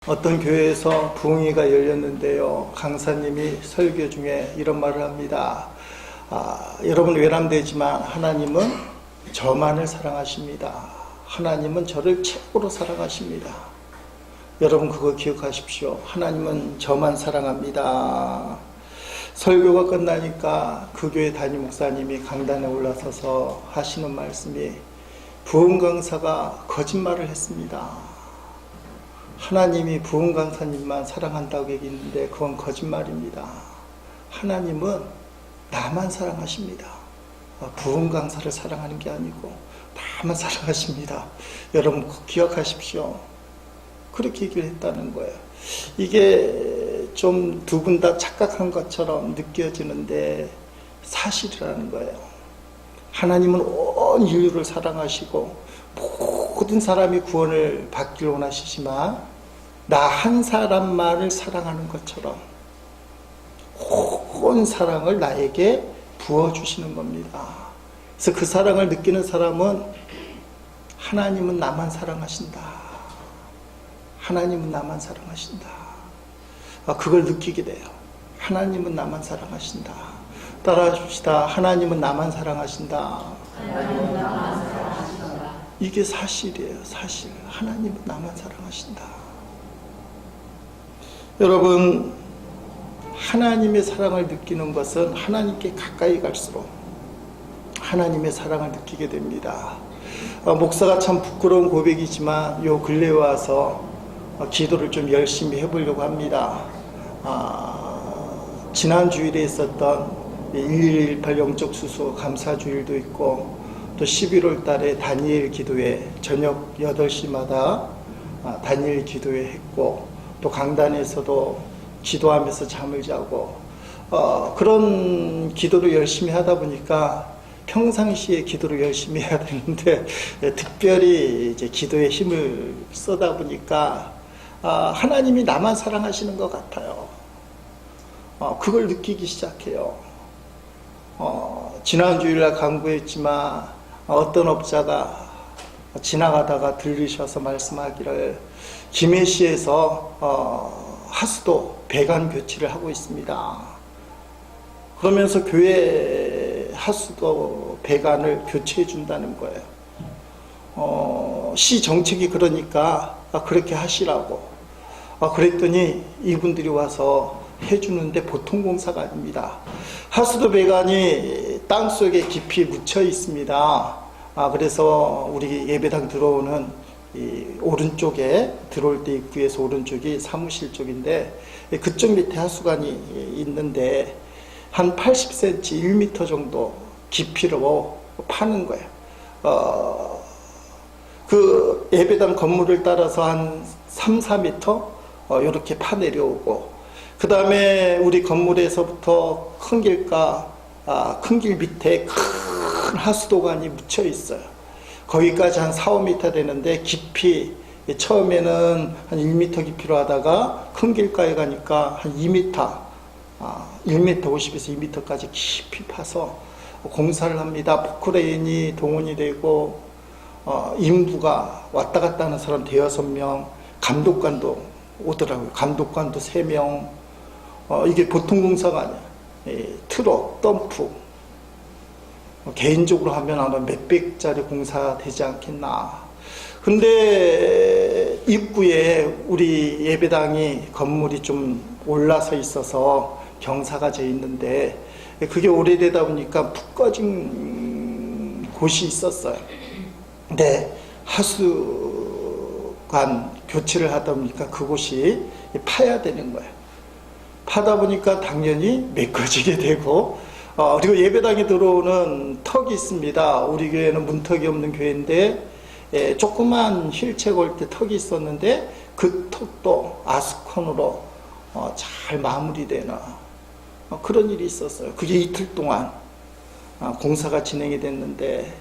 어떤 교회에서 부흥회가 열렸는데요. 강사님이 설교 중에 이런 말을 합니다. 여러분 외람되지만 하나님은 저만을 사랑하십니다. 하나님은 저를 최고로 사랑하십니다. 여러분 그거 기억하십시오. 하나님은 저만 사랑합니다. 설교가 끝나니까 그 교회 담임 목사님이 강단에 올라서서 하시는 말씀이 부흥 강사가 거짓말을 했습니다. 하나님이 부흥 강사님만 사랑한다고 얘기했는데 그건 거짓말입니다. 하나님은 나만 사랑하십니다. 부흥 강사를 사랑하는 게 아니고 나만 사랑하십니다. 여러분 기억하십시오. 그렇게 얘기를 했다는 거예요. 이게 좀 두 분 다 착각한 것처럼 느껴지는데 사실이라는 거예요. 하나님은 온 인류를 사랑하시고 모든 사람이 구원을 받기를 원하시지만 나 한 사람만을 사랑하는 것처럼 온 사랑을 나에게 부어주시는 겁니다. 그래서 그 사랑을 느끼는 사람은 하나님은 나만 사랑하신다. 하나님은 나만 사랑하신다. 그걸 느끼게 돼요. 하나님은 나만 사랑하신다. 따라합시다. 하나님은 나만 사랑하신다. 하나님은 나만 사랑하신다. 이게 사실이에요. 사실. 하나님은 나만 사랑하신다. 여러분, 하나님의 사랑을 느끼는 것은 하나님께 가까이 갈수록 하나님의 사랑을 느끼게 됩니다. 목사가 참 부끄러운 고백이지만 요 근래에 와서 기도를 좀 열심히 해보려고 합니다. 지난 주일에 있었던 1118 영적 수수 감사 주일도 있고 또 11월 달에 다니엘 기도회 저녁 8시마다 다니엘 기도회 했고 또 강단에서도 기도하면서 잠을 자고 그런 기도를 열심히 하다 보니까 평상시에 기도를 열심히 해야 되는데 특별히 이제 기도에 힘을 쏟아 보니까 하나님이 나만 사랑하시는 것 같아요. 그걸 느끼기 시작해요. 지난 주일날 강구했지만 어떤 업자가 지나가다가 들리셔서 말씀하기를 김해시에서 하수도 배관 교체를 하고 있습니다. 그러면서 교회 하수도 배관을 교체해 준다는 거예요. 시 정책이 그러니까 그렇게 하시라고. 그랬더니 이분들이 와서 해주는데 보통 공사가 아닙니다. 하수도 배관이 땅속에 깊이 묻혀 있습니다. 그래서 우리 예배당 들어오는 이 오른쪽에 들어올 때 입구에서 오른쪽이 사무실 쪽인데 그쪽 밑에 하수관이 있는데 한 80cm, 1m 정도 깊이로 파는 거예요. 그 예배당 건물을 따라서 한 3, 4m 이렇게 파 내려오고 그 다음에 우리 건물에서부터 큰 길가 큰 길 밑에 큰 하수도관이 묻혀 있어요. 거기까지 한 4, 5m 되는데 깊이 처음에는 한 1m 깊이로 하다가 큰 길가에 가니까 한 2m 1m 50에서 2m까지 깊이 파서 공사를 합니다. 포크레인이 동원이 되고 인부가 왔다 갔다 하는 사람 5명, 감독관도 오더라고요. 감독관도 3명. 이게 보통 공사가 아니야. 트럭, 덤프. 개인적으로 하면 아마 몇백짜리 공사 되지 않겠나. 근데 입구에 우리 예배당이 건물이 좀 올라서 있어서 경사가 져 있는데 그게 오래되다 보니까 푹 꺼진 곳이 있었어요. 근데 하수관 교체를 하다 보니까 그곳이 파야 되는 거예요. 파다 보니까 당연히 메꿔지게 되고 그리고 예배당에 들어오는 턱이 있습니다. 우리 교회는 문턱이 없는 교회인데 조그만 휠체어 올 때 턱이 있었는데 그 턱도 아스콘으로 잘 마무리되는 그런 일이 있었어요. 그게 이틀 동안 공사가 진행이 됐는데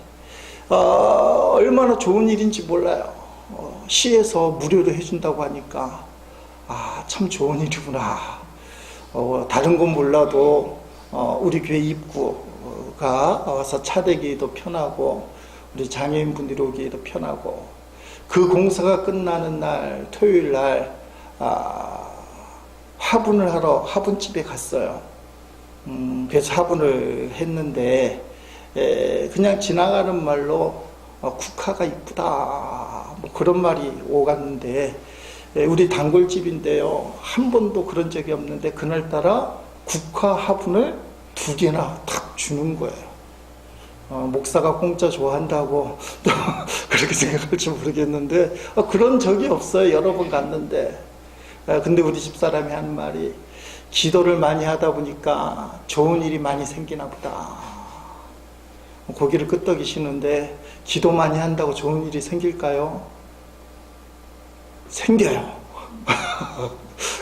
얼마나 좋은 일인지 몰라요. 시에서 무료로 해준다고 하니까 참 좋은 일이구나. 다른 건 몰라도 우리 교회 입구가 와서 차대기도 편하고 우리 장애인분들이 오기에도 편하고 그 공사가 끝나는 날 토요일 날 화분을 하러 화분집에 갔어요. 그래서 화분을 했는데 그냥 지나가는 말로 국화가 이쁘다 뭐 그런 말이 오갔는데 우리 단골집인데요. 한 번도 그런 적이 없는데 그날따라 국화 화분을 2개나 탁 주는 거예요. 목사가 공짜 좋아한다고 또 그렇게 생각할지 모르겠는데 그런 적이 없어요. 여러 번 갔는데. 근데 우리 집사람이 하는 말이 기도를 많이 하다 보니까 좋은 일이 많이 생기나 보다. 고기를 끄덕이시는데 기도 많이 한다고 좋은 일이 생길까요? 생겨요.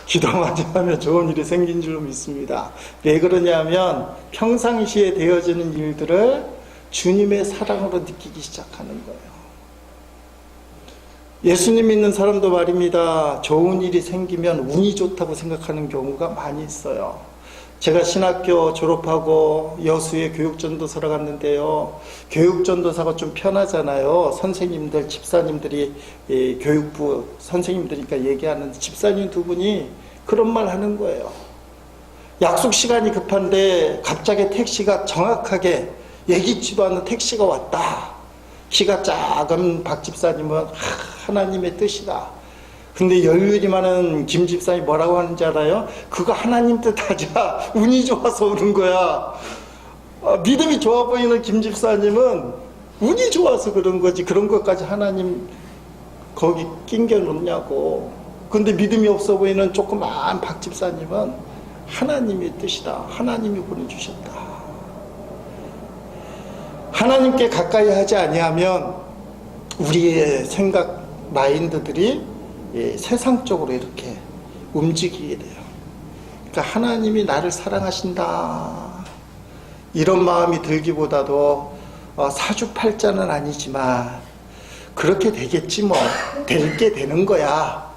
기도 많이 하면 좋은 일이 생긴 줄로 믿습니다. 왜 그러냐면 평상시에 되어지는 일들을 주님의 사랑으로 느끼기 시작하는 거예요. 예수님 믿는 사람도 말입니다. 좋은 일이 생기면 운이 좋다고 생각하는 경우가 많이 있어요. 제가 신학교 졸업하고 여수에 교육전도사로 갔는데요. 교육전도사가 좀 편하잖아요. 선생님들, 집사님들이 교육부 선생님들이니까 얘기하는데 집사님 2분이 그런 말 하는 거예요. 약속 시간이 급한데 갑자기 택시가 정확하게 예기치도 않는 택시가 왔다. 키가 작은 박 집사님은 하나님의 뜻이다. 근데 여유이 많은 김 집사님이 뭐라고 하는지 알아요? 그거 하나님 뜻하자. 운이 좋아서 오는 거야. 믿음이 좋아 보이는 김 집사님은 운이 좋아서 그런 거지. 그런 것까지 하나님 거기 낑겨 놓냐고. 근데 믿음이 없어 보이는 조그만 박 집사님은 하나님의 뜻이다. 하나님이 보내주셨다. 하나님께 가까이 하지 아니하면 우리의 생각 마인드들이 세상적으로 이렇게 움직이게 돼요. 그러니까 하나님이 나를 사랑하신다 이런 마음이 들기보다도 사주팔자는 아니지만 그렇게 되겠지 뭐 될 게 되는 거야.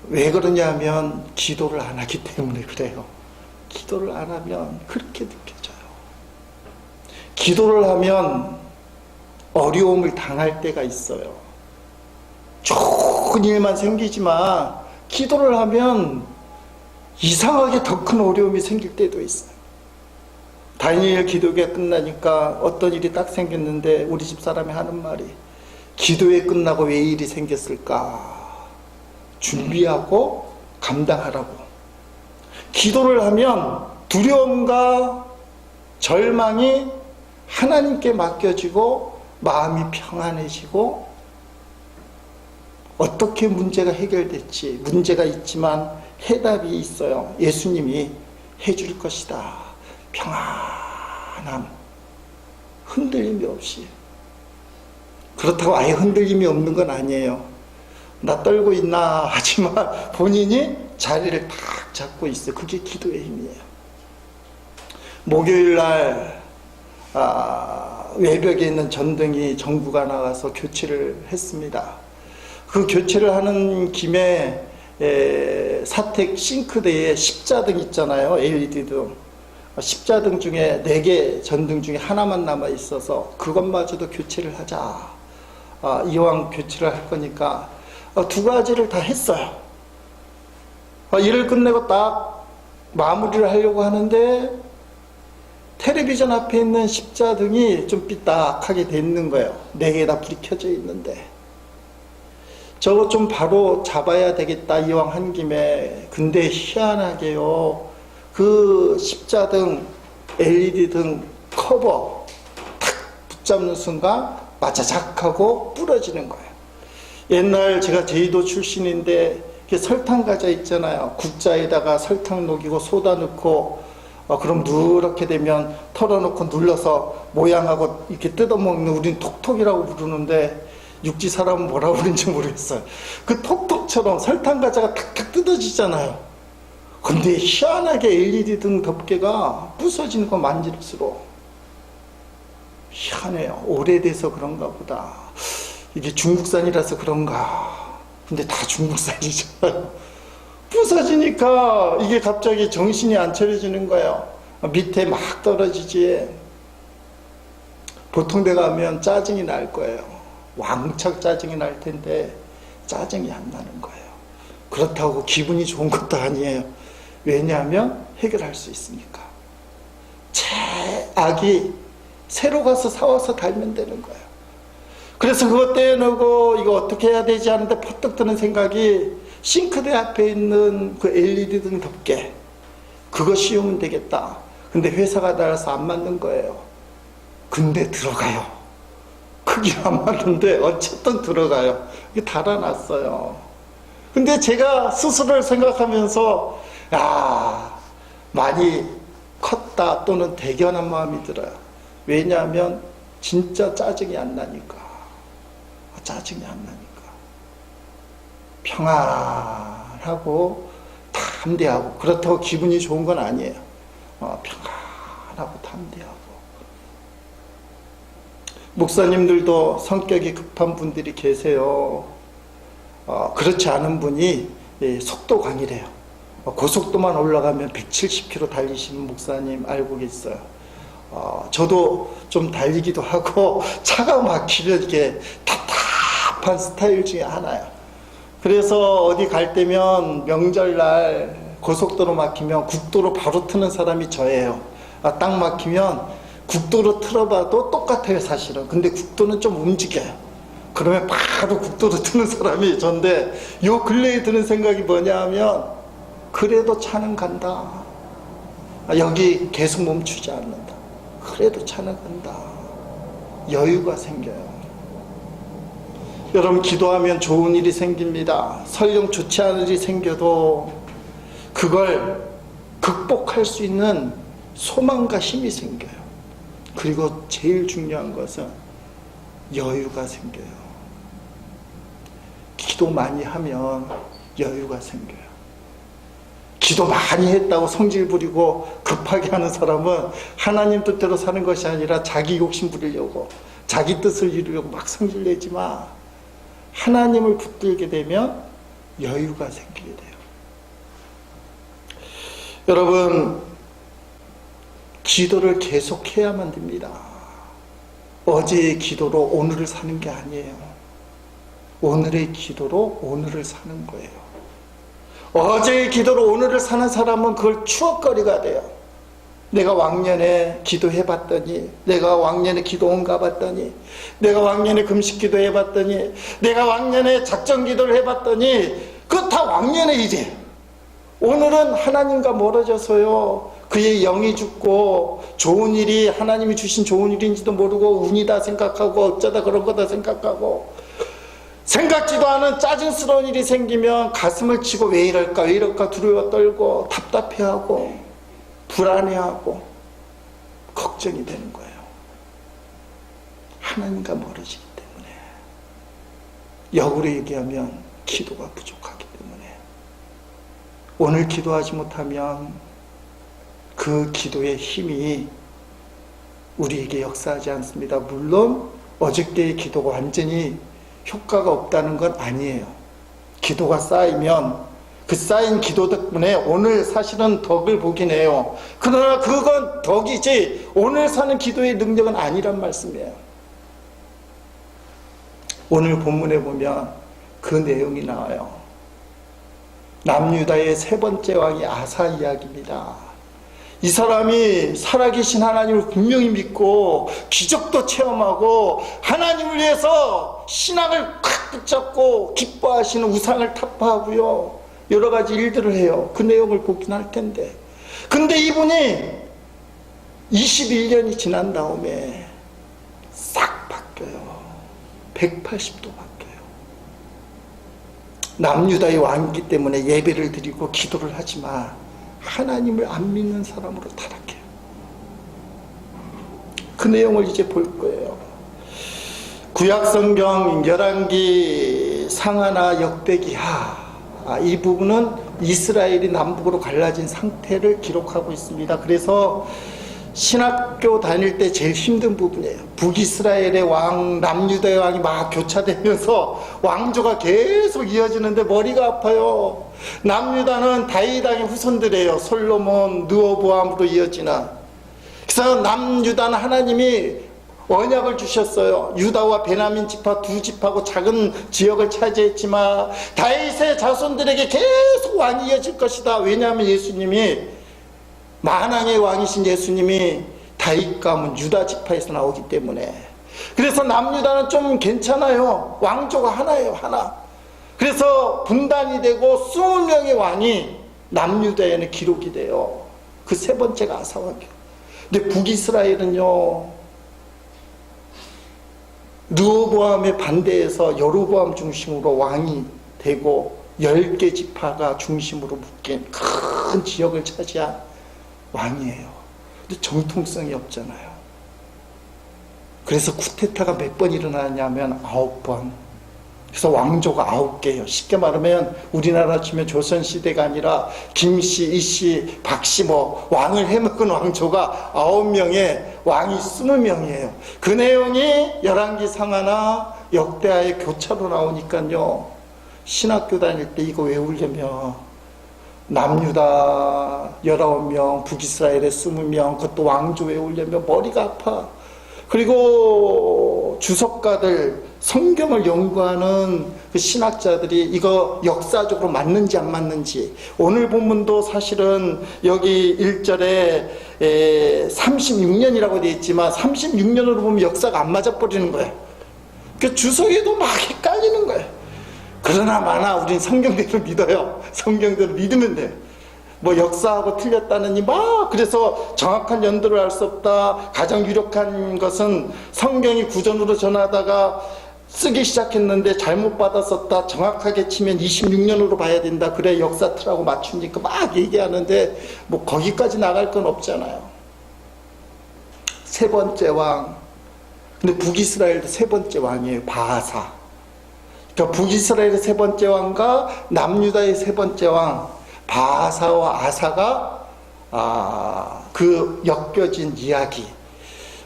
왜 그러냐면 기도를 안 하기 때문에 그래요. 기도를 안 하면 그렇게 느껴져요. 기도를 하면 어려움을 당할 때가 있어요. 좋은 일만 생기지만 기도를 하면 이상하게 더 큰 어려움이 생길 때도 있어요. 다니엘 기도가 끝나니까 어떤 일이 딱 생겼는데 우리 집사람이 하는 말이 기도회 끝나고 왜 일이 생겼을까? 준비하고 감당하라고. 기도를 하면 두려움과 절망이 하나님께 맡겨지고 마음이 평안해지고 어떻게 문제가 해결될지 문제가 있지만 해답이 있어요. 예수님이 해줄 것이다. 평안함, 흔들림이 없이. 그렇다고 아예 흔들림이 없는 건 아니에요. 나 떨고 있나 하지만 본인이 자리를 딱 잡고 있어요. 그게 기도의 힘이에요. 목요일날 외벽에 있는 전등이 전구가 나가서 교체를 했습니다. 그 교체를 하는 김에 사택 싱크대에 십자등 있잖아요. LED등. 십자등 중에 4개 전등 중에 하나만 남아 있어서 그것마저도 교체를 하자. 이왕 교체를 할 거니까 2가지를 다 했어요. 일을 끝내고 딱 마무리를 하려고 하는데 텔레비전 앞에 있는 십자등이 좀 삐딱하게 돼 있는 거예요. 4개 다 불이 켜져 있는데 저거 좀 바로 잡아야 되겠다 이왕 한 김에. 근데 희한하게요, 그 십자등 LED 등 커버 탁 붙잡는 순간 마자작 하고 부러지는 거예요. 옛날 제가 제주도 출신인데 설탕 과자 있잖아요. 국자에다가 설탕 녹이고 소다 넣고 그럼 누렇게 되면 털어놓고 눌러서 모양하고 이렇게 뜯어먹는, 우린 톡톡이라고 부르는데 육지 사람은 뭐라고 부르는지 모르겠어요. 그 톡톡처럼 설탕 과자가 탁탁 뜯어지잖아요. 근데 희한하게 LED 등 덮개가 부서지는 거 만질수록 희한해요. 오래돼서 그런가 보다. 이게 중국산이라서 그런가. 근데 다 중국산이잖아요. 부서지니까 이게 갑자기 정신이 안 차려지는 거예요. 밑에 막 떨어지지. 보통 데 가면 짜증이 날 거예요. 왕창 짜증이 날 텐데 짜증이 안 나는 거예요. 그렇다고 기분이 좋은 것도 아니에요. 왜냐하면 해결할 수 있으니까. 악이 새로 가서 사와서 달면 되는 거예요. 그래서 그것 떼어놓고 이거 어떻게 해야 되지 하는데 퍼뜩 드는 생각이 싱크대 앞에 있는 그 LED 등 덮개, 그거 씌우면 되겠다. 근데 회사가 달아서 안 맞는 거예요. 근데 들어가요. 크기가 안 맞는데 어쨌든 들어가요. 이게 달아놨어요. 근데 제가 스스로를 생각하면서 야, 많이 컸다 또는 대견한 마음이 들어요. 왜냐하면 진짜 짜증이 안 나니까. 짜증이 안 나니까. 평안하고 담대하고, 그렇다고 기분이 좋은 건 아니에요. 평안하고 담대하고. 목사님들도 성격이 급한 분들이 계세요. 그렇지 않은 분이 속도 강이래요. 고속도만 올라가면 170km 달리시는 목사님 알고 계세요. 저도 좀 달리기도 하고 차가 막히면 이게 답답한 스타일 중에 하나예요. 그래서 어디 갈 때면 명절날 고속도로 막히면 국도로 바로 트는 사람이 저예요. 딱 막히면 국도로 틀어봐도 똑같아요, 사실은. 근데 국도는 좀 움직여요. 그러면 바로 국도로 트는 사람이 전데, 요 근래에 드는 생각이 뭐냐 하면, 그래도 차는 간다. 여기 계속 멈추지 않는다. 그래도 차는 간다. 여유가 생겨요. 여러분, 기도하면 좋은 일이 생깁니다. 설령 좋지 않은 일이 생겨도 그걸 극복할 수 있는 소망과 힘이 생겨요. 그리고 제일 중요한 것은 여유가 생겨요. 기도 많이 하면 여유가 생겨요. 기도 많이 했다고 성질 부리고 급하게 하는 사람은 하나님 뜻대로 사는 것이 아니라 자기 욕심 부리려고, 자기 뜻을 이루려고 막 성질 내지 마. 하나님을 붙들게 되면 여유가 생기게 돼요. 여러분, 기도를 계속해야만 됩니다. 어제의 기도로 오늘을 사는 게 아니에요. 오늘의 기도로 오늘을 사는 거예요. 어제의 기도로 오늘을 사는 사람은 그걸 추억거리가 돼요. 내가 왕년에 기도해봤더니, 내가 왕년에 기도원 가봤더니, 내가 왕년에 금식 기도해봤더니, 내가 왕년에 작전 기도를 해봤더니, 그거 다 왕년의 일이에요. 오늘은 하나님과 멀어져서요, 그의 영이 죽고 좋은 일이 하나님이 주신 좋은 일인지도 모르고 운이다 생각하고 어쩌다 그런 거다 생각하고, 생각지도 않은 짜증스러운 일이 생기면 가슴을 치고 왜 이럴까 두려워 떨고 답답해하고 불안해하고 걱정이 되는 거예요. 하나님과 멀어지기 때문에. 역으로 얘기하면 기도가 부족하기 때문에. 오늘 기도하지 못하면 그 기도의 힘이 우리에게 역사하지 않습니다. 물론 어저께의 기도가 완전히 효과가 없다는 건 아니에요. 기도가 쌓이면 그 쌓인 기도 덕분에 오늘 사실은 덕을 보긴 해요. 그러나 그건 덕이지 오늘 사는 기도의 능력은 아니란 말씀이에요. 오늘 본문에 보면 그 내용이 나와요. 남유다의 세 번째 왕이 아사 이야기입니다. 이 사람이 살아계신 하나님을 분명히 믿고 기적도 체험하고 하나님을 위해서 신앙을 꽉 붙잡고 기뻐하시는 우상을 타파하고요, 여러 가지 일들을 해요. 그 내용을 보긴 할 텐데, 근데 이분이 21년이 지난 다음에 싹 바뀌어요. 180도 바뀌어요. 남유다의 왕이기 때문에 예배를 드리고 기도를 하지만 하나님을 안 믿는 사람으로 타락해요. 그 내용을 이제 볼 거예요. 구약성경 열왕기 상하나 역대기하, 이 부분은 이스라엘이 남북으로 갈라진 상태를 기록하고 있습니다. 그래서 신학교 다닐 때 제일 힘든 부분이에요. 북이스라엘의 왕, 남유다의 왕이 막 교차되면서 왕조가 계속 이어지는데 머리가 아파요. 남유다는 다윗 왕의 후손들이에요. 솔로몬, 느호보암으로 이어지는. 그래서 남유다는 하나님이 언약을 주셨어요. 유다와 베냐민 지파 두 지파고 작은 지역을 차지했지만 다윗의 자손들에게 계속 왕이 이어질 것이다. 왜냐하면 예수님이, 만왕의 왕이신 예수님이 다윗 가문 유다 지파에서 나오기 때문에. 그래서 남유다는 좀 괜찮아요. 왕조가 하나예요, 하나. 그래서 분단이 되고 20명의 왕이 남유다에는 기록이 돼요. 그 세 번째가 아사 왕이에요. 근데 북이스라엘은요, 르호보암에 반대해서 여로보암 중심으로 왕이 되고 10개 지파가 중심으로 묶인 큰 지역을 차지한 왕이에요. 근데 정통성이 없잖아요. 그래서 쿠데타가 몇 번 일어나냐면 9번. 그래서 왕조가 9개예요. 쉽게 말하면 우리나라 치면 조선시대가 아니라 김씨, 이씨, 박씨 뭐 왕을 해먹은 왕조가 9명에 왕이 20명이에요. 그 내용이 열왕기 상하나 역대하의 교차로 나오니까요. 신학교 다닐 때 이거 외우려면 남유다 19명, 북이스라엘의 20명, 그것도 왕조 외우려면 머리가 아파. 그리고 주석가들, 성경을 연구하는 그 신학자들이 이거 역사적으로 맞는지 안 맞는지, 오늘 본문도 사실은 여기 1절에 36년이라고 되어 있지만 36년으로 보면 역사가 안 맞아버리는 거예요. 그 주석에도 막 헷갈리는 거예요. 그러나 마나 우린 성경대로 믿어요. 성경대로 믿으면 돼요. 뭐 역사하고 틀렸다느니 막, 그래서 정확한 연도를 알 수 없다. 가장 유력한 것은 성경이 구전으로 전하다가 쓰기 시작했는데 잘못 받았었다. 정확하게 치면 26년으로 봐야 된다. 그래 역사 틀하고 맞추니까 막 얘기하는데 뭐 거기까지 나갈 건 없잖아요. 세 번째 왕. 근데 북이스라엘도 세 번째 왕이에요. 바하사. 그러니까 북이스라엘의 세 번째 왕과 남유다의 세 번째 왕 바하사와 아사가 그 엮여진 이야기.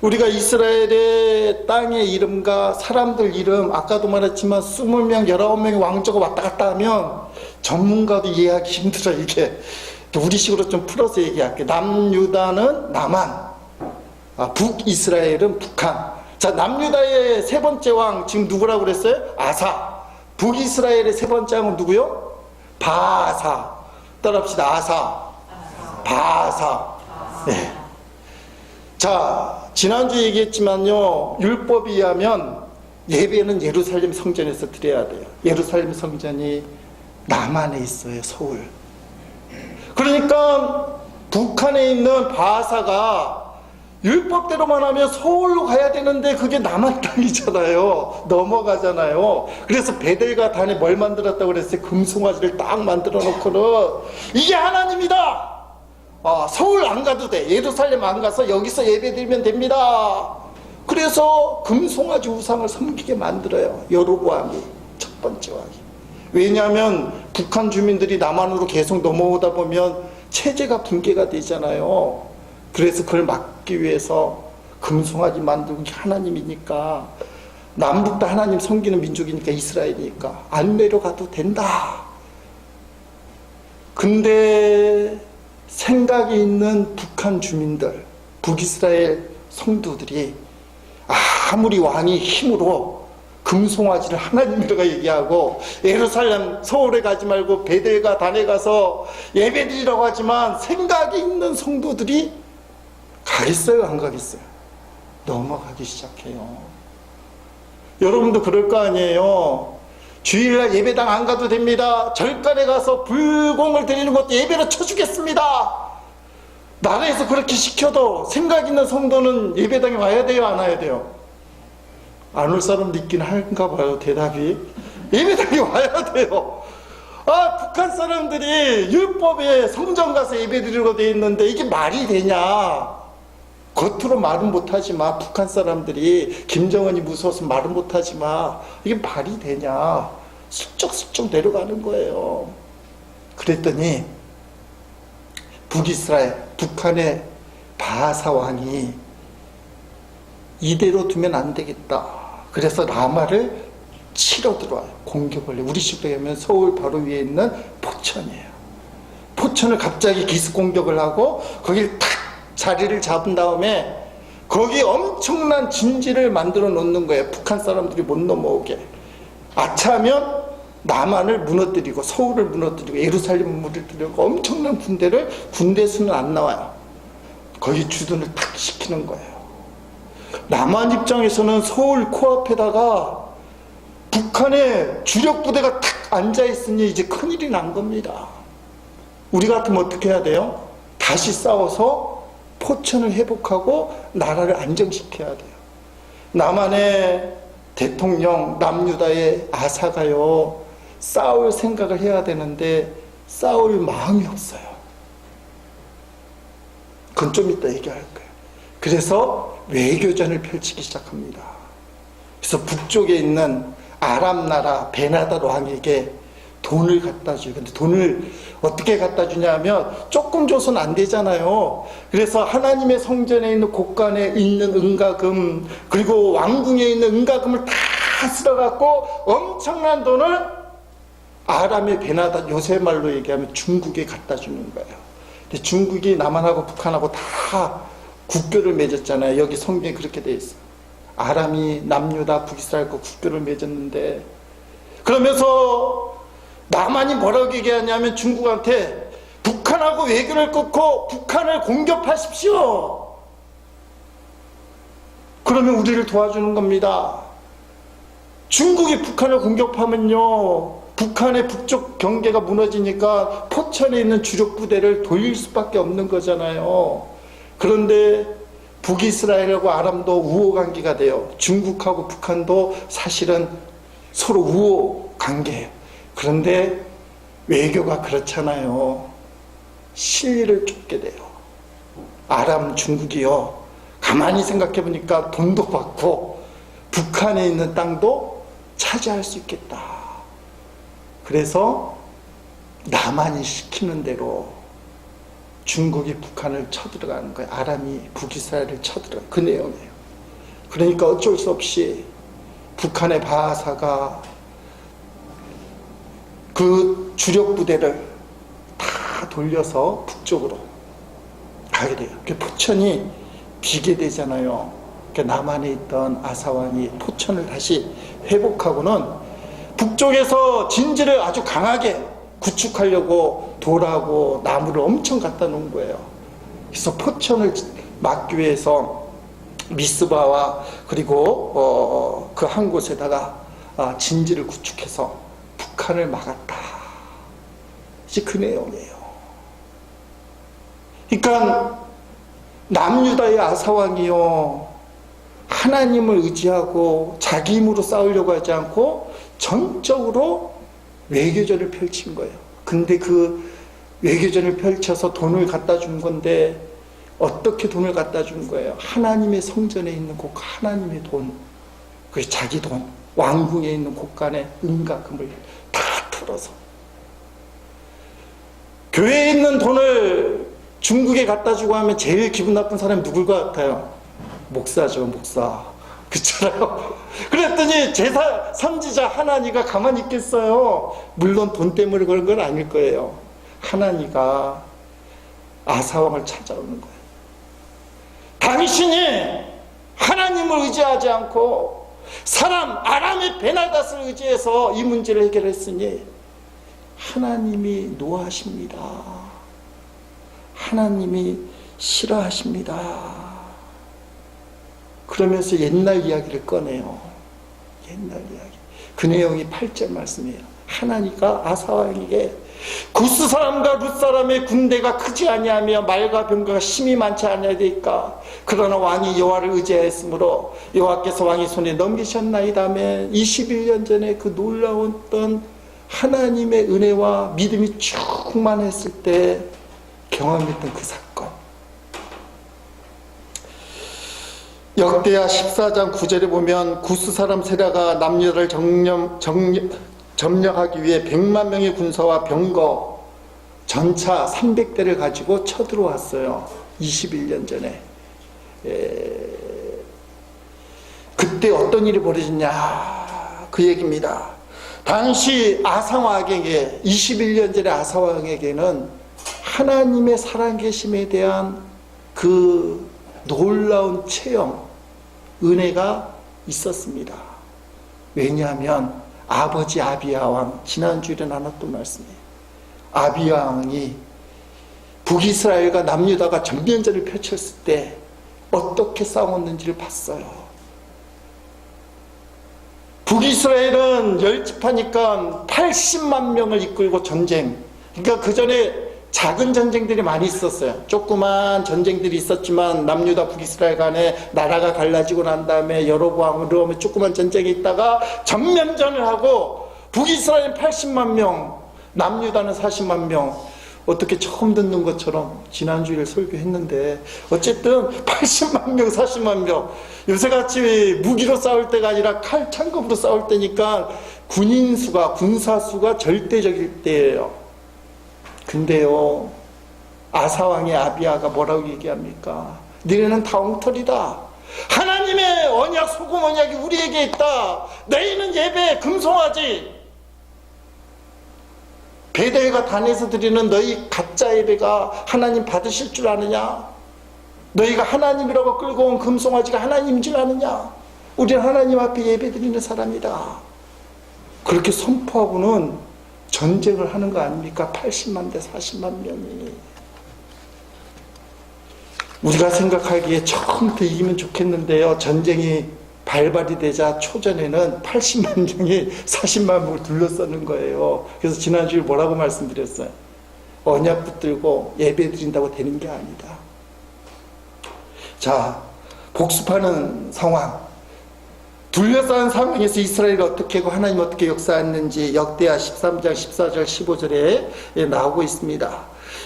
우리가 이스라엘의 땅의 이름과 사람들 이름, 아까도 말했지만 20명, 19명의 왕조가 왔다 갔다 하면 전문가도 이해하기 힘들어. 이게 우리식으로 좀 풀어서 얘기할게. 남유다는 남한, 북이스라엘은 북한. 자, 남유다의 세 번째 왕 지금 누구라고 그랬어요? 아사. 북이스라엘의 세 번째 왕은 누구요? 바하사. 따라합시다. 아사, 바하사. 네. 자, 지난주에 얘기했지만요, 율법에 의하면 예배는 예루살렘 성전에서 드려야 돼요. 예루살렘 성전이 남한에 있어요. 서울. 그러니까 북한에 있는 바하사가 율법대로만 하면 서울로 가야 되는데 그게 남한 땅이잖아요. 넘어가잖아요. 그래서 베델과 단에 뭘 만들었다고 그랬어요? 금송아지를 딱 만들어 놓고는 이게 하나님이다. 서울 안 가도 돼. 예루살렘 안 가서 여기서 예배 드리면 됩니다. 그래서 금송아지 우상을 섬기게 만들어요. 여로보암이 첫 번째 왕이. 왜냐하면 북한 주민들이 남한으로 계속 넘어오다 보면 체제가 붕괴가 되잖아요. 그래서 그걸 막기 위해서 금송아지 만들고 하나님이니까, 남북 다 하나님 섬기는 민족이니까, 이스라엘이니까 안 내려가도 된다. 근데 생각이 있는 북한 주민들, 북이스라엘 성도들이 아무리 왕이 힘으로 금송아지를 하나님이라고 얘기하고 예루살렘 서울에 가지 말고 베델과 단에 가서 예배드리라고 하지만 생각이 있는 성도들이 가겠어요? 안 가겠어요? 넘어가기 시작해요. 여러분도 그럴 거 아니에요. 주일날 예배당 안 가도 됩니다. 절간에 가서 불공을 드리는 것도 예배로 쳐주겠습니다. 나라에서 그렇게 시켜도 생각 있는 성도는 예배당에 와야 돼요? 안 와야 돼요? 안 올 사람도 있긴 한가 봐요. 대답이 예배당에 와야 돼요. 북한 사람들이 율법에 성전 가서 예배 드리려고 돼 있는데 이게 말이 되냐? 겉으로 말은 못하지만 북한 사람들이 김정은이 무서워서 말은 못하지만 이게 말이 되냐? 슬쩍슬쩍 내려가는 거예요. 그랬더니 북이스라엘, 북한의 바하사 왕이 이대로 두면 안 되겠다. 그래서 라마를 치러 들어와요. 공격을 해요. 우리식으로 하면 서울 바로 위에 있는 포천이에요. 포천을 갑자기 기습 공격을 하고 거길 탁 자리를 잡은 다음에 거기 엄청난 진지를 만들어 놓는 거예요. 북한 사람들이 못 넘어오게. 아차하면 남한을 무너뜨리고 서울을 무너뜨리고 예루살렘을 무너뜨리고 엄청난 군대 수는 안 나와요. 거기 주둔을 탁 시키는 거예요. 남한 입장에서는 서울 코앞에다가 북한의 주력 부대가 탁 앉아 있으니 이제 큰일이 난 겁니다. 우리 같으면 어떻게 해야 돼요? 다시 싸워서 포천을 회복하고 나라를 안정시켜야 돼요. 남한의 대통령 남유다의 아사가요, 싸울 생각을 해야 되는데 싸울 마음이 없어요. 그건 좀 이따 얘기할 거예요. 그래서 외교전을 펼치기 시작합니다. 그래서 북쪽에 있는 아랍 나라 베나다 왕에게 돈을 갖다 줘요. 근데 돈을 어떻게 갖다 주냐면 조금 줘서는 안 되잖아요. 그래서 하나님의 성전에 있는 곳간에 있는 은가금, 그리고 왕궁에 있는 은가금을 다 쓸어갖고 엄청난 돈을 아람의 베나다, 요새 말로 얘기하면 중국에 갖다 주는 거예요. 근데 중국이 남한하고 북한하고 다 국교를 맺었잖아요. 여기 성경에 그렇게 돼 있어요. 아람이 남유다 북이스라엘과 국교를 맺었는데, 그러면서 남한이 뭐라고 얘기하냐면 중국한테 북한하고 외교를 끊고 북한을 공격하십시오. 그러면 우리를 도와주는 겁니다. 중국이 북한을 공격하면요, 북한의 북쪽 경계가 무너지니까 포천에 있는 주력 부대를 돌릴 수밖에 없는 거잖아요. 그런데 북이스라엘하고 아람도 우호 관계가 돼요. 중국하고 북한도 사실은 서로 우호 관계예요. 그런데 외교가 그렇잖아요. 실리를 쫓게 돼요. 아람 중국이요, 가만히 생각해 보니까 돈도 받고 북한에 있는 땅도 차지할 수 있겠다. 그래서 남한이 시키는 대로 중국이 북한을 쳐들어가는 거예요. 아람이 북이스라엘을 쳐들어가는 그 내용이에요. 그러니까 어쩔 수 없이 북한의 바하사가 그 주력 부대를 다 돌려서 북쪽으로 가게 돼요. 포천이 비게 되잖아요. 남한에 있던 아사왕이 포천을 다시 회복하고는 북쪽에서 진지를 아주 강하게 구축하려고 돌하고 나무를 엄청 갖다 놓은 거예요. 그래서 포천을 막기 위해서 미스바와 그리고 그 한 곳에다가 진지를 구축해서 북한을 막았다. 이제 그 내용이에요. 그러니까 남유다의 아사왕이요, 하나님을 의지하고 자기 힘으로 싸우려고 하지 않고 전적으로 외교전을 펼친 거예요. 근데 그 외교전을 펼쳐서 돈을 갖다 준 건데 어떻게 돈을 갖다 준 거예요? 하나님의 성전에 있는 곳, 하나님의 돈, 그 자기 돈, 왕궁에 있는 곳간에 은가금을 다 털어서. 교회에 있는 돈을 중국에 갖다 주고 하면 제일 기분 나쁜 사람이 누굴 것 같아요? 목사죠, 목사. 그렇잖아요. 그랬더니 제사 선지자 하나니가 가만히 있겠어요? 물론 돈 때문에 그런 건 아닐 거예요. 하나니가 아사왕을 찾아오는 거예요. 당신이 하나님을 의지하지 않고 사람 아람의 베나닷을 의지해서 이 문제를 해결했으니 하나님이 노하십니다. 하나님이 싫어하십니다. 그러면서 옛날 이야기를 꺼내요. 옛날 이야기. 그 내용이 8절 말씀이에요. 하나니가 아사왕에게 구스 사람과 룻 사람의 군대가 크지 아니하며 말과 병거가 심히 많지 아니하리까. 그러나 왕이 여호와를 의지하였으므로 여호와께서 왕의 손에 넘기셨나이다며. 21년 전에 그 놀라웠던 하나님의 은혜와 믿음이 충만했을 때 경험했던 그 사건. 역대하 14장 9절에 보면 구스 사람 세라가 남유다를 점령하기 위해 100만 명의 군사와 병거 전차 300대를 가지고 쳐들어왔어요. 21년 전에. 그때 어떤 일이 벌어졌냐, 그 얘기입니다. 당시 아사왕에게, 21년 전에 아사왕에게는 하나님의 살아계심에 대한 그 놀라운 체험, 은혜가 있었습니다. 왜냐하면 아버지 아비야 왕, 지난주에 나눴던 말씀이에요. 아비야 왕이 북이스라엘과 남유다가 전면전을 펼쳤을 때 어떻게 싸웠는지를 봤어요. 북이스라엘은 열집하니까 80만 명을 이끌고 전쟁. 그러니까 그 전에 작은 전쟁들이 많이 있었어요. 조그만 전쟁들이 있었지만 남유다 북이스라엘 간에 나라가 갈라지고 난 다음에 여로보암으로 조그만 전쟁이 있다가 전면전을 하고 북이스라엘은 80만 명, 남유다는 40만 명. 어떻게 처음 듣는 것처럼 지난주에 설교했는데 어쨌든 80만 명, 40만 명. 요새같이 무기로 싸울 때가 아니라 칼, 창검으로 싸울 때니까 군인수가, 군사수가 절대적일 때예요. 근데요, 아사왕의 아비야가 뭐라고 얘기합니까? 너희는 다 엉터리다. 하나님의 언약, 소금 언약이 우리에게 있다. 너희는 예배에 금송아지. 베델과 단에서 드리는 너희 가짜 예배가 하나님 받으실 줄 아느냐? 너희가 하나님이라고 끌고 온 금송아지가 하나님인 줄 아느냐? 우리는 하나님 앞에 예배 드리는 사람이다. 그렇게 선포하고는 전쟁을 하는 거 아닙니까? 80만 대 40만 명이. 우리가 생각하기에 처음부터 이기면 좋겠는데요. 전쟁이 발발이 되자 초전에는 80만 명이 40만 명을 둘러싸는 거예요. 그래서 지난주에 뭐라고 말씀드렸어요? 언약 붙들고 예배 드린다고 되는 게 아니다. 자, 복습하는 상황. 둘러싼 상황에서 이스라엘이 어떻게 하고 하나님 어떻게 역사했는지 역대하 13장 14절 15절에 나오고 있습니다.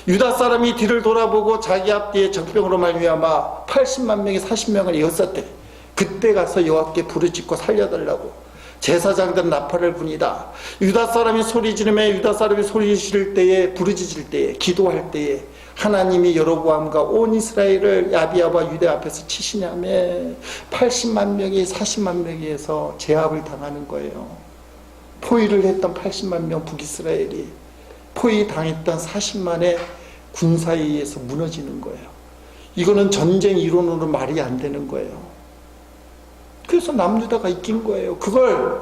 유다 사람이 뒤를 돌아보고 자기 앞뒤에 적병으로 말미암아 80만 명이 40명을 이었었대. 그때 가서 여호와께 부르짖고 살려달라고 제사장들은 나팔을 부니다. 유다 사람이 소리 지르며 유다 사람이 소리 지를 때에 부르짖을 때에 기도할 때에 하나님이 여로보암과 온 이스라엘을 아비야와 유대 앞에서 치시냐며 80만 명이 40만 명에서 제압을 당하는 거예요. 포위를 했던 80만 명 북이스라엘이 포위 당했던 40만의 군사에 의해서 무너지는 거예요. 이거는 전쟁 이론으로 말이 안 되는 거예요. 그래서 남유다가 이긴 거예요. 그걸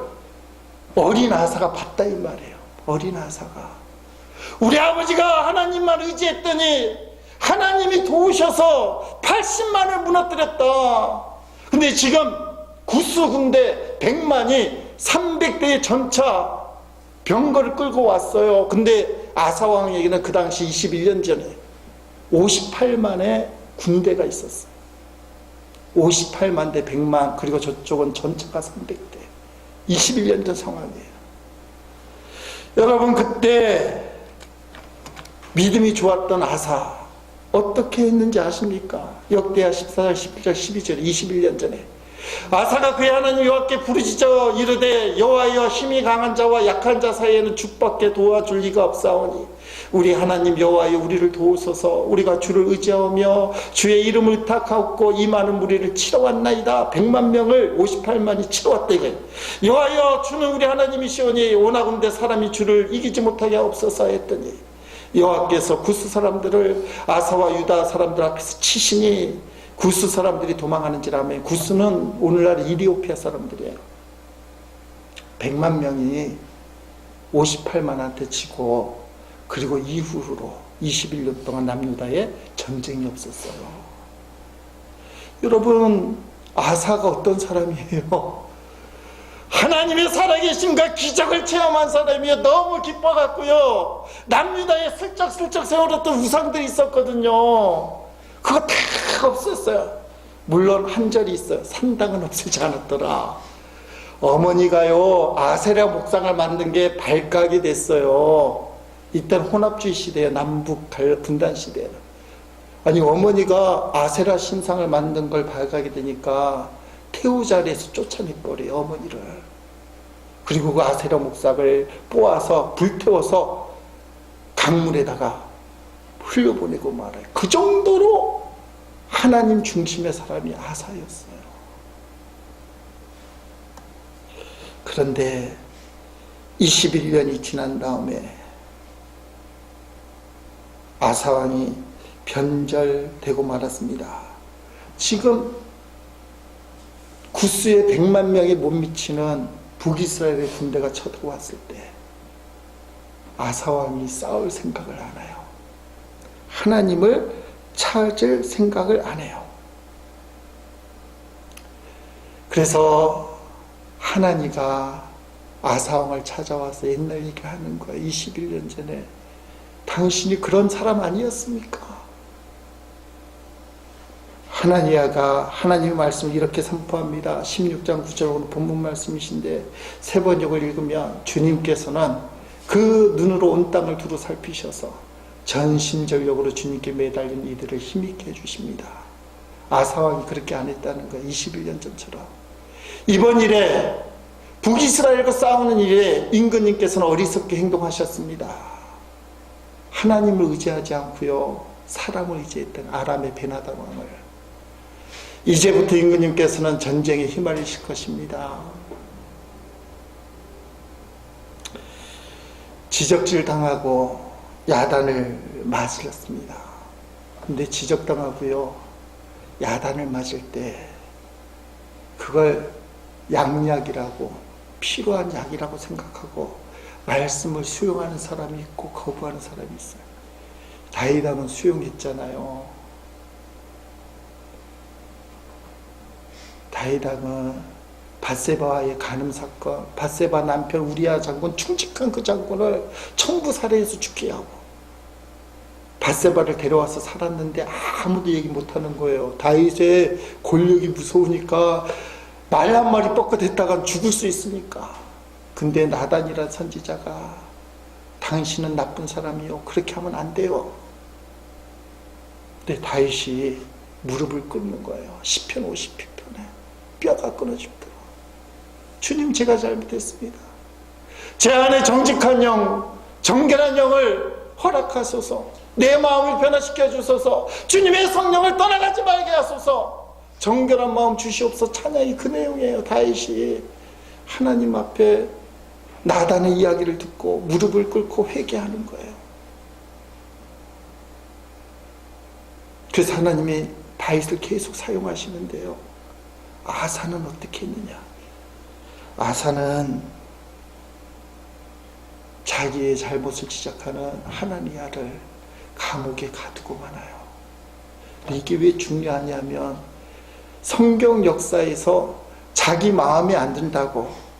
어린 아사가 봤다 이 말이에요. 어린 아사가 우리 아버지가 하나님만 의지했더니 하나님이 도우셔서 80만을 무너뜨렸다. 근데 지금 구스 군대 100만이 300대의 전차 병거를 끌고 왔어요. 근데 아사왕에게는 그 당시 21년 전에 58만의 군대가 있었어요. 58만 대 100만, 그리고 저쪽은 전차가 300대. 21년 전 상황이에요. 여러분, 그때 믿음이 좋았던 아사 어떻게 했는지 아십니까? 역대하 14절 11절 12절 21년 전에 아사가 그의 하나님 여호와께 부르짖어 이르되 여호와여, 힘이 강한 자와 약한 자 사이에는 주밖에 도와줄 리가 없사오니 우리 하나님 여호와여, 우리를 도우소서. 우리가 주를 의지하며 주의 이름을 의탁하옵고 이 많은 무리를 치러 왔나이다. 100만 명을 58만이 치러 왔대. 여호와여, 주는 우리 하나님이시오니 원하건대 사람이 주를 이기지 못하게 하옵소서 했더니 여호와께서 구스 사람들을 아사와 유다 사람들 앞에서 치시니 구스 사람들이 도망하는지라며. 구스는 오늘날 이리오피아 사람들이에요. 100만 명이 58만한테 치고, 그리고 이후로 21년 동안 남유다에 전쟁이 없었어요. 여러분, 아사가 어떤 사람이에요? 하나님의 살아계심과 기적을 체험한 사람이에요. 너무 기뻐갖고요. 남유다에 슬쩍슬쩍 세워뒀던 우상들이 있었거든요. 그거 다 없었어요. 물론 한 절이 있어요. 산당은 없애지 않았더라. 어머니가요, 아세라 목상을 만든 게 발각이 됐어요. 이때는 혼합주의 시대에 남북 분단 시대에는. 아니, 어머니가 아세라 신상을 만든 걸 발각이 되니까 태우자리에서 쫓아내버려요, 어머니를. 그리고 그 아세라 목상을 뽑아서 불태워서 강물에다가 흘려보내고 말아요. 그 정도로 하나님 중심의 사람이 아사였어요. 그런데 21년이 지난 다음에 아사왕이 변절되고 말았습니다. 지금 구스에 100만 명이 못 미치는 북이스라엘의 군대가 쳐들어왔을 때 아사왕이 싸울 생각을 안 해요. 하나님을 찾을 생각을 안 해요. 그래서 하나니가 아사왕을 찾아와서 옛날 얘기하는 거예요. 21년 전에 당신이 그런 사람 아니었습니까? 하나니아가 하나님의 말씀을 이렇게 선포합니다. 16장 9절 오늘 본문 말씀이신데 세 번역을 읽으면 주님께서는 그 눈으로 온 땅을 두루 살피셔서 전심전력으로 주님께 매달린 이들을 힘있게 해주십니다. 아사왕이 그렇게 안 했다는 거예요. 21년 전처럼. 이번 일에 북이스라엘과 싸우는 일에 임금님께서는 어리석게 행동하셨습니다. 하나님을 의지하지 않고요, 사람을 의지했던 아람의 베나단 왕을. 이제부터 임금님께서는 전쟁에 휘말리실 것입니다. 지적질 당하고 야단을 맞으셨습니다. 근데 지적당하고요, 야단을 맞을 때 그걸 양약이라고, 필요한 약이라고 생각하고 말씀을 수용하는 사람이 있고 거부하는 사람이 있어요. 다윗왕은 수용했잖아요. 다윗왕은 밧세바와의 간음 사건, 밧세바 남편 우리아 장군, 충직한 그 장군을 청부 살해해서 죽게 하고 밧세바를 데려와서 살았는데 아무도 얘기 못하는 거예요. 다윗의 권력이 무서우니까 말 한마디 뻗긋했다간 죽을 수 있으니까. 근데 나단이라는 선지자가 당신은 나쁜 사람이요, 그렇게 하면 안 돼요. 근데 다윗이 무릎을 꿇는 거예요. 시편 50편에 뼈가 끊어집니다. 주님, 제가 잘못했습니다. 제 안에 정직한 영, 정결한 영을 허락하소서. 내 마음을 변화시켜 주소서. 주님의 성령을 떠나가지 말게 하소서. 정결한 마음 주시옵소서. 찬양이 그 내용이에요. 다윗이 하나님 앞에 나단의 이야기를 듣고 무릎을 꿇고 회개하는 거예요. 그래서 하나님이 다윗을 계속 사용하시는데요, 아사는 어떻게 했느냐? 아사는 자기의 잘못을 지적하는 하나니아를 감옥에 가두고 마나요. 이게 왜 중요하냐면 성경 역사에서 자기 마음에 안 든다고,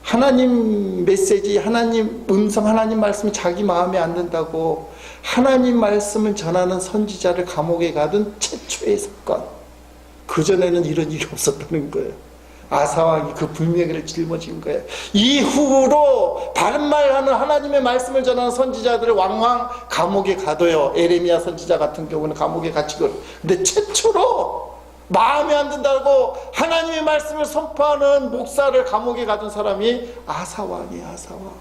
하나님 메시지, 하나님 음성, 하나님 말씀이 자기 마음에 안 든다고 하나님 말씀을 전하는 선지자를 감옥에 가둔 최초의 사건. 그전에는 이런 일이 없었다는 거예요. 아사왕이 그 불명예를 짊어진 거예요. 이후로 다른 말하는 하나님의 말씀을 전하는 선지자들을 왕왕 감옥에 가둬요. 에레미야 선지자 같은 경우는 감옥에 갇히고. 근데 최초로 마음에 안 든다고 하나님의 말씀을 선포하는 목사를 감옥에 가둔 사람이 아사왕이에요. 아사왕.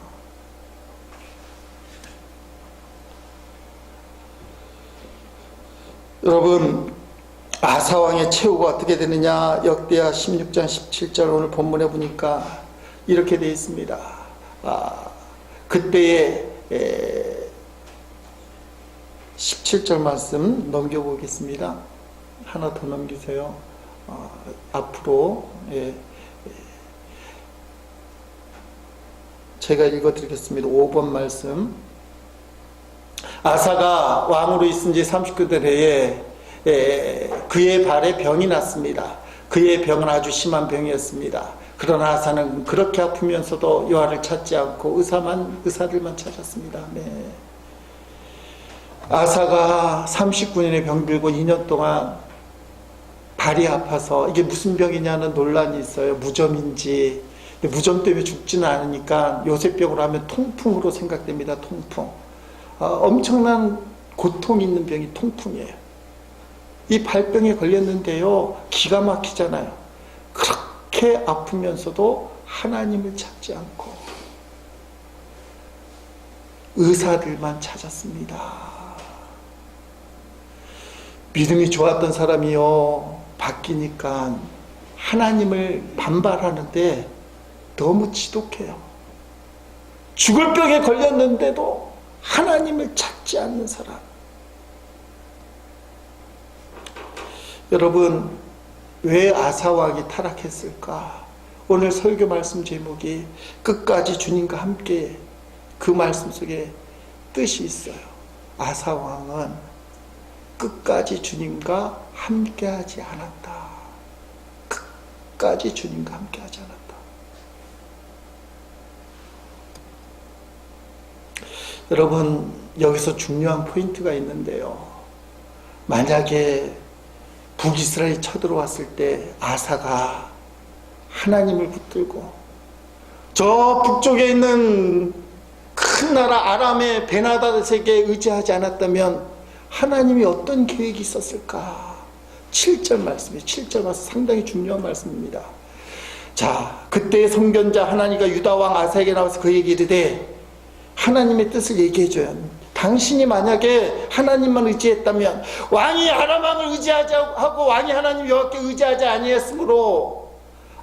여러분, 아사왕의 최후가 어떻게 되느냐? 역대하 16장 17절 오늘 본문에 보니까 이렇게 되어 있습니다. 그때에 17절 말씀 넘겨보겠습니다. 하나 더 넘기세요. 앞으로 제가 읽어드리겠습니다. 5번 말씀. 아사가 왕으로 있은 지 39대 해에 그의 발에 병이 났습니다. 그의 병은 아주 심한 병이었습니다. 그러나 아사는 그렇게 아프면서도 여호와를 찾지 않고 의사들만 찾았습니다. 네. 아사가 39년에 병들고 2년 동안 발이 아파서 이게 무슨 병이냐는 논란이 있어요. 무좀인지. 무좀 때문에 죽지는 않으니까 요새병으로 하면 통풍으로 생각됩니다. 통풍. 엄청난 고통이 있는 병이 통풍이에요. 이 발병에 걸렸는데요, 기가 막히잖아요. 그렇게 아프면서도 하나님을 찾지 않고 의사들만 찾았습니다. 믿음이 좋았던 사람이요, 바뀌니까 하나님을 반발하는데 너무 지독해요. 죽을 병에 걸렸는데도 하나님을 찾지 않는 사람. 여러분, 왜 아사왕이 타락했을까? 오늘 설교 말씀 제목이 끝까지 주님과 함께, 그 말씀 속에 뜻이 있어요. 아사왕은 끝까지 주님과 함께하지 않았다. 끝까지 주님과 함께하지 않았다. 여러분, 여기서 중요한 포인트가 있는데요. 만약에 북이스라엘이 쳐들어왔을 때 아사가 하나님을 붙들고 저 북쪽에 있는 큰 나라 아람의 베나다렛에게 의지하지 않았다면 하나님이 어떤 계획이 있었을까? 7절 말씀이에요. 7절 말씀 상당히 중요한 말씀입니다. 자, 그때 선견자 하나니가 유다왕 아사에게 나와서 그에게 이르되, 하나님의 뜻을 얘기해줘요. 당신이 만약에 하나님만 의지했다면, 왕이 아람 왕을 의지하지 하고 왕이 하나님 여호와께 의지하지 아니했으므로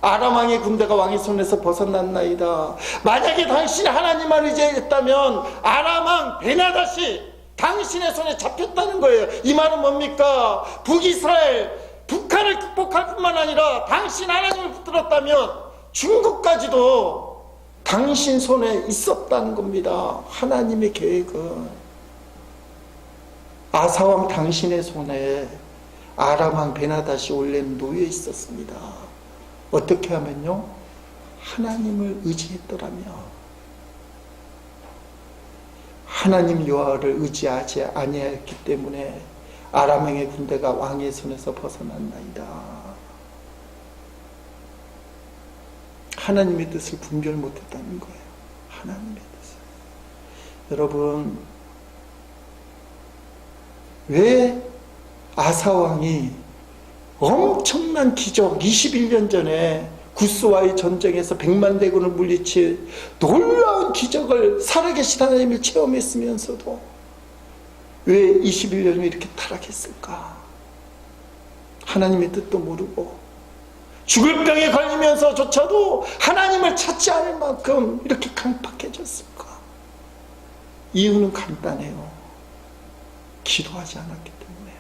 아람 왕의 군대가 왕의 손에서 벗어났나이다. 만약에 당신이 하나님만 의지했다면 아람 왕 베나닷이 당신의 손에 잡혔다는 거예요. 이 말은 뭡니까? 북이스라엘, 북한을 극복할 뿐만 아니라 당신 하나님을 붙들었다면 중국까지도 당신 손에 있었다는 겁니다. 하나님의 계획은. 아사왕 당신의 손에 아람왕 베나닷이 원래 놓여 있었습니다. 어떻게 하면요? 하나님을 의지했더라면, 하나님 여호와를 의지하지 아니하였기 때문에 아람왕의 군대가 왕의 손에서 벗어났나이다. 하나님의 뜻을 분별 못했다는 거예요. 하나님의 뜻을. 여러분, 왜 아사왕이 엄청난 기적, 21년 전에 구스와의 전쟁에서 100만 대군을 물리칠 놀라운 기적을 살아계신 하나님을 체험했으면서도 왜 21년 후에 이렇게 타락했을까? 하나님의 뜻도 모르고 죽을 병에 걸리면서조차도 하나님을 찾지 않을 만큼 이렇게 강팍해졌을까? 이유는 간단해요. 기도하지 않았기 때문에.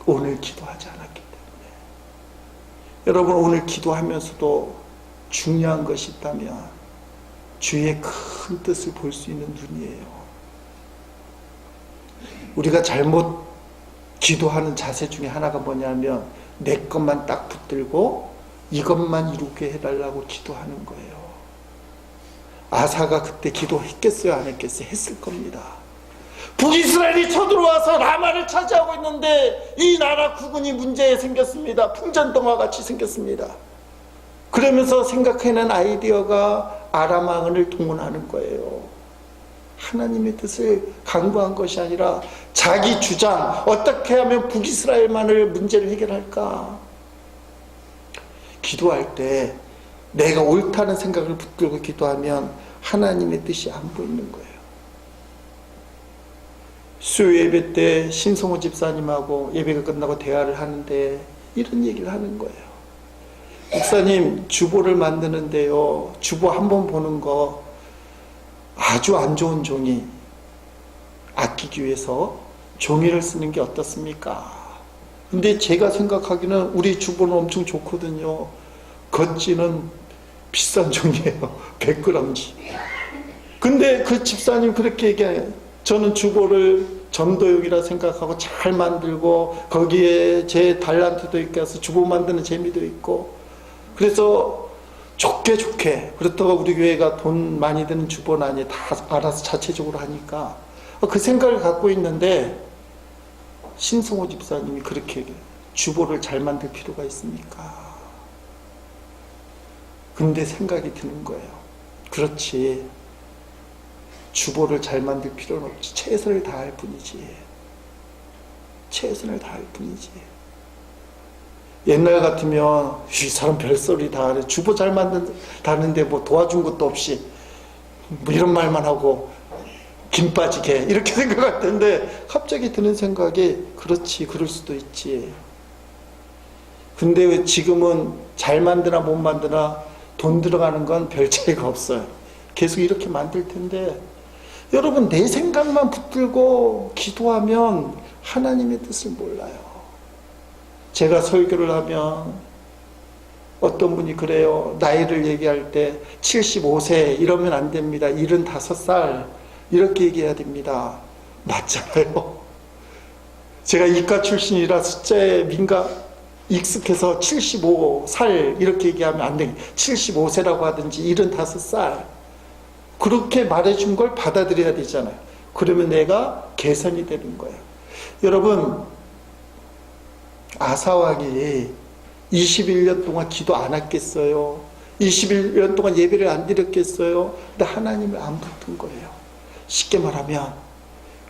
오늘 기도하지 않았기 때문에. 여러분, 오늘 기도하면서도 중요한 것이 있다면 주의 큰 뜻을 볼 수 있는 눈이에요. 우리가 잘못 기도하는 자세 중에 하나가 뭐냐면 내 것만 딱 붙들고 이것만 이루게 해달라고 기도하는 거예요. 아사가 그때 기도했겠어요? 안 했겠어요? 했을 겁니다. 북이스라엘이 쳐들어와서 라마를 차지하고 있는데 이 나라 국군이 문제에 생겼습니다. 풍전등화 같이 생겼습니다. 그러면서 생각해낸 아이디어가 아람 왕을 동원하는 거예요. 하나님의 뜻을 강구한 것이 아니라 자기 주장, 어떻게 하면 북이스라엘만을 문제를 해결할까? 기도할 때 내가 옳다는 생각을 붙들고 기도하면 하나님의 뜻이 안 보이는 거예요. 수요 예배 때 신성호 집사님하고 예배가 끝나고 대화를 하는데 이런 얘기를 하는 거예요. 목사님, 주보를 만드는데요, 주보 한 번 보는 거 아주 안 좋은 종이 아끼기 위해서 종이를 쓰는 게 어떻습니까? 근데 제가 생각하기는 우리 주보는 엄청 좋거든요. 겉지는 비싼 종이에요. 100g씩. 근데 그 집사님 그렇게 얘기해요. 저는 주보를 전도용이라 생각하고 잘 만들고 거기에 제 달란트도 있고 해서 주보 만드는 재미도 있고, 그래서 좋게 그렇다고 우리 교회가 돈 많이 드는 주보는 아니에요. 다 알아서 자체적으로 하니까 그 생각을 갖고 있는데 신성호 집사님이 그렇게 얘기해요. 주보를 잘 만들 필요가 있습니까? 근데 생각이 드는 거예요. 그렇지, 주보를 잘 만들 필요는 없지. 최선을 다할 뿐이지. 최선을 다할 뿐이지. 옛날 같으면 이 사람 별소리 다 하네. 주보 잘 만든다는데 뭐 도와준 것도 없이 뭐 이런 말만 하고 김 빠지게 이렇게 생각할 텐데, 갑자기 드는 생각이 그렇지, 그럴 수도 있지. 근데 왜 지금은 잘 만드나 못 만드나 돈 들어가는 건 별 차이가 없어요. 계속 이렇게 만들 텐데, 여러분 내 생각만 붙들고 기도하면 하나님의 뜻을 몰라요. 제가 설교를 하면 어떤 분이 그래요. 나이를 얘기할 때 75세 이러면 안 됩니다. 75살 이렇게 얘기해야 됩니다. 맞잖아요. 제가 이과 출신이라 숫자에 익숙해서 75살 이렇게 얘기하면 안 돼. 75세라고 하든지 75살 그렇게 말해준 걸 받아들여야 되잖아요. 그러면 내가 개선이 되는 거예요. 여러분, 아사왕이 21년 동안 기도 안 했겠어요? 21년 동안 예배를 안 드렸겠어요? 근데 하나님을 안 붙은 거예요. 쉽게 말하면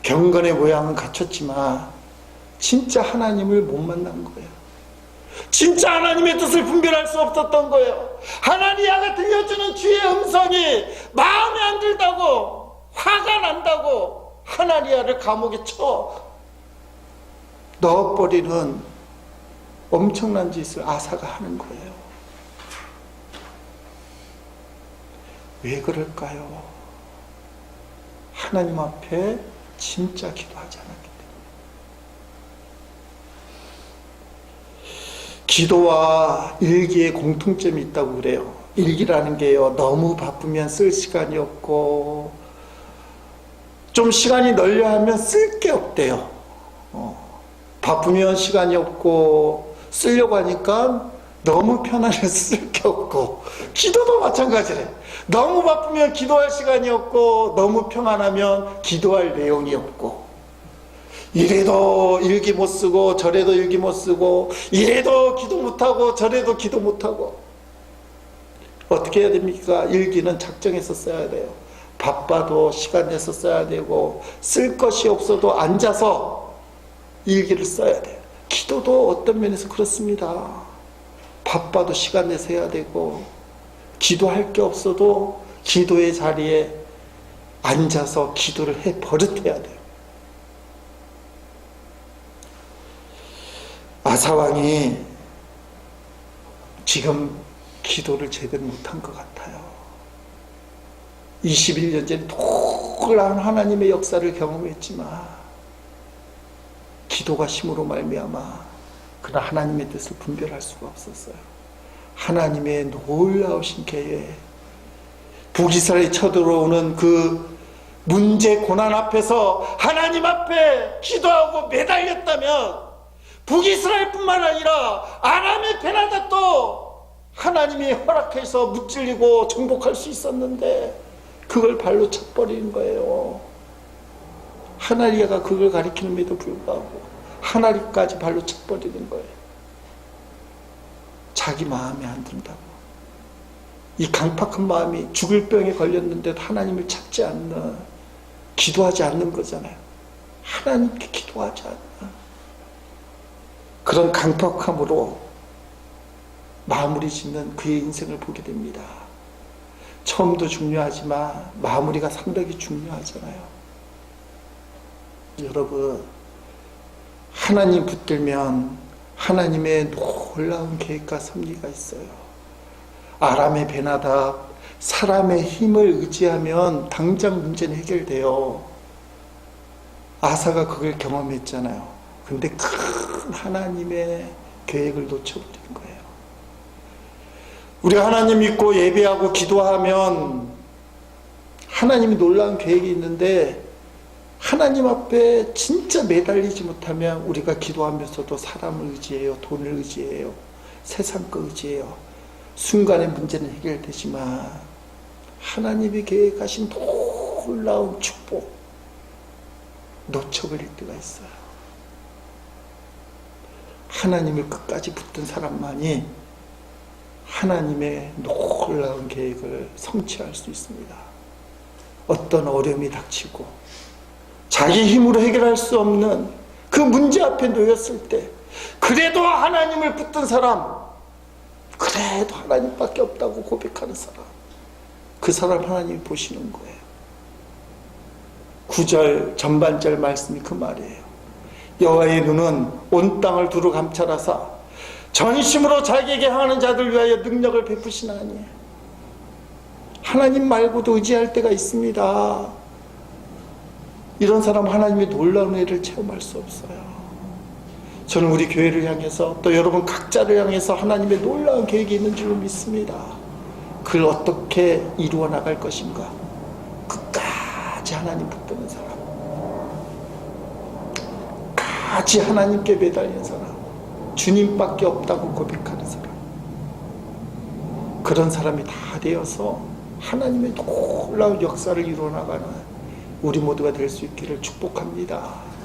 경건의 모양은 갖췄지만 진짜 하나님을 못 만난 거예요. 진짜 하나님의 뜻을 분별할 수 없었던 거예요. 하나니아가 들려주는 주의 음성이 마음에 안 들다고, 화가 난다고 하나니아를 감옥에 쳐 넣어버리는 엄청난 짓을 아사가 하는 거예요. 왜 그럴까요? 하나님 앞에 진짜 기도하지 않았기 때문에. 기도와 일기에 공통점이 있다고 그래요. 일기라는 게요, 너무 바쁘면 쓸 시간이 없고 좀 시간이 널려 하면 쓸 게 없대요. 바쁘면 시간이 없고 쓰려고 하니까 너무 편안해서 쓸 게 없고, 기도도 마찬가지래. 너무 바쁘면 기도할 시간이 없고 너무 평안하면 기도할 내용이 없고, 이래도 일기 못 쓰고 저래도 일기 못 쓰고, 이래도 기도 못하고 저래도 기도 못하고. 어떻게 해야 됩니까? 일기는 작정해서 써야 돼요. 바빠도 시간 내서 써야 되고, 쓸 것이 없어도 앉아서 일기를 써야 돼요. 기도도 어떤 면에서 그렇습니다. 바빠도 시간 내서 해야 되고, 기도할 게 없어도 기도의 자리에 앉아서 기도를 해 버릇해야 돼요. 아사왕이 지금 기도를 제대로 못한 것 같아요. 21년 전에 놀라운 하나님의 역사를 경험했지만 기도가 힘으로 말미암아 그러나 하나님의 뜻을 분별할 수가 없었어요. 하나님의 놀라우신 계획, 북이스라엘이 쳐들어오는 그 문제 고난 앞에서 하나님 앞에 기도하고 매달렸다면 북이스라엘뿐만 아니라 아람의 베나닷도 하나님이 허락해서 무찔리고 정복할 수 있었는데 그걸 발로 쳐버리는 거예요. 하나리아가 그걸 가리키는데도 불구하고 하나리까지 발로 쳐버리는 거예요. 자기 마음에 안 든다고. 이 강팍한 마음이 죽을 병에 걸렸는데도 하나님을 찾지 않는, 기도하지 않는 거잖아요. 하나님께 기도하지 않는 그런 강팍함으로 마무리 짓는 그의 인생을 보게 됩니다. 처음도 중요하지만 마무리가 상당히 중요하잖아요. 여러분, 하나님 붙들면 하나님의 놀라운 계획과 섭리가 있어요. 아람의 베나답, 사람의 힘을 의지하면 당장 문제는 해결돼요. 아사가 그걸 경험했잖아요. 근데 큰 하나님의 계획을 놓쳐버린 거예요. 우리가 하나님 믿고 예배하고 기도하면 하나님이 놀라운 계획이 있는데 하나님 앞에 진짜 매달리지 못하면 우리가 기도하면서도 사람을 의지해요. 돈을 의지해요. 세상 거 의지해요. 순간의 문제는 해결되지만 하나님이 계획하신 놀라운 축복 놓쳐버릴 때가 있어요. 하나님을 끝까지 붙든 사람만이 하나님의 놀라운 계획을 성취할 수 있습니다. 어떤 어려움이 닥치고 자기 힘으로 해결할 수 없는 그 문제 앞에 놓였을 때 그래도 하나님을 붙든 사람, 그래도 하나님밖에 없다고 고백하는 사람, 그 사람 하나님이 보시는 거예요. 9절 전반절 말씀이 그 말이에요. 여호와의 눈은 온 땅을 두루 감찰하사 전심으로 자기에게 향하는 자들 위하여 능력을 베푸시나니. 하나님 말고도 의지할 때가 있습니다. 이런 사람 하나님의 놀라운 은혜를 체험할 수 없어요. 저는 우리 교회를 향해서 또 여러분 각자를 향해서 하나님의 놀라운 계획이 있는 줄로 믿습니다. 그걸 어떻게 이루어 나갈 것인가? 끝까지 하나님 붙드는 사람, 끝까지 하나님께 매달린 사람, 주님밖에 없다고 고백하는 사람, 그런 사람이 다 되어서 하나님의 놀라운 역사를 이루어 나가는 우리 모두가 될 수 있기를 축복합니다.